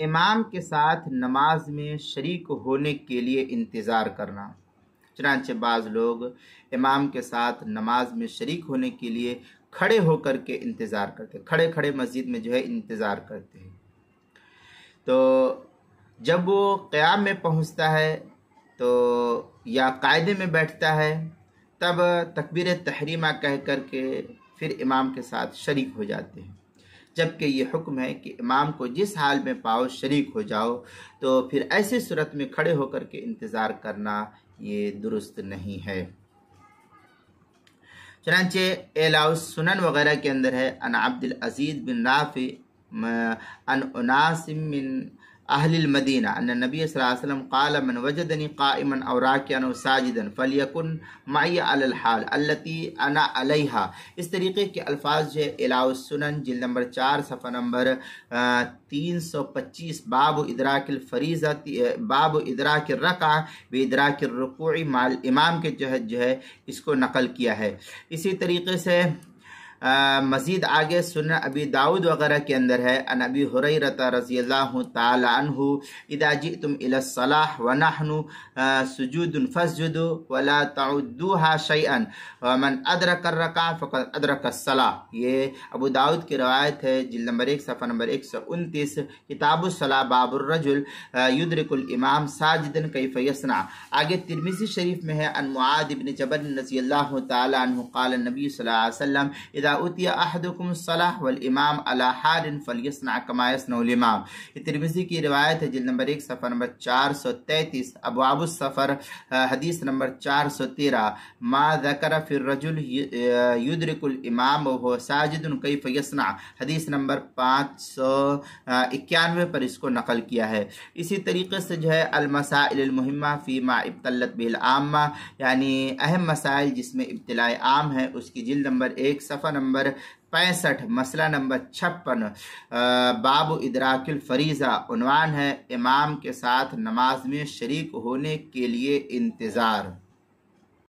امام کے ساتھ نماز میں شریک ہونے کے لیے انتظار کرنا۔ چنانچہ بعض لوگ امام کے ساتھ نماز میں شریک ہونے کے لیے کھڑے ہو کر کے انتظار کرتے، کھڑے کھڑے مسجد میں جو ہے انتظار کرتے ہیں۔ تو جب وہ قیام میں پہنچتا ہے تو یا قاعدے میں بیٹھتا ہے، تب تکبیر تحریمہ کہہ کر کے پھر امام کے ساتھ شریک ہو جاتے ہیں، جبکہ یہ حکم ہے کہ امام کو جس حال میں پاؤ شریک ہو جاؤ۔ تو پھر ایسی صورت میں کھڑے ہو کر کے انتظار کرنا یہ درست نہیں ہے۔ چنانچہ اعلاء السنن وغیرہ کے اندر ہے، ان عبد العزیز بن رافع ان اناس من اہل المدینہ ان نبی صلی اللہ علیہ وسلم قال من وجدنی قائما او راکعا او ساجدا فلیکن معی علی الحال التي انا علیہا۔ اس طریقے کے الفاظ جو ہے اعلاء السنن جلد نمبر 4 صفحہ نمبر 325 باب ادراک الفریضہ، باب ادراک الرکعہ بادراک الرکوع مع الامام کے جو ہے اس کو نقل کیا ہے۔ اسی طریقے سے مزید آگے سنن ابی داؤد وغیرہ کے اندر ہے، ان ابی ہریرہ رضی اللہ تعالی عنہ اذا جئتم الى الصلاة ونحن سجود فاسجدوا ولا تعدوها شيئا ومن ادرک الرکعہ فقد ادرک الصلاة۔ یہ ابو داؤد کی روایت ہے، جلد نمبر 1 صفحہ نمبر 129، کتاب الصلاة باب الرجل یدرک الامام ساجدا کیف یصنع۔ آگے ترمذی شریف میں ہے، ان معاذ بن جبل رضی اللہ تعالی عنہ قال النبی صلی اللہ علیہ وسلم اذا اوتی احدکم الصلاة والامام علی حال فلیصنع کما یصنع الامام۔ یہ ترمذی کی روایت ہے، جلد نمبر 1 صفحہ نمبر 433، ابواب السفر حدیث نمبر 413، ما ذکر فی الرجل یدرک الامام وهو ساجد کیف یصنع، حدیث نمبر 591 پر اس کو نقل کیا ہے۔ اسی طریقے سے جو ہے المسائل المہمہ فیما ابتلت به العامہ، یعنی اہم مسائل جس میں ابتلاء عام ہے، اس کی جلد نمبر 1 صفحہ نمبر 65، مسئلہ نمبر 56، باب ادراک الفریضہ، عنوان ہے امام کے ساتھ نماز میں شریک ہونے کے لیے انتظار۔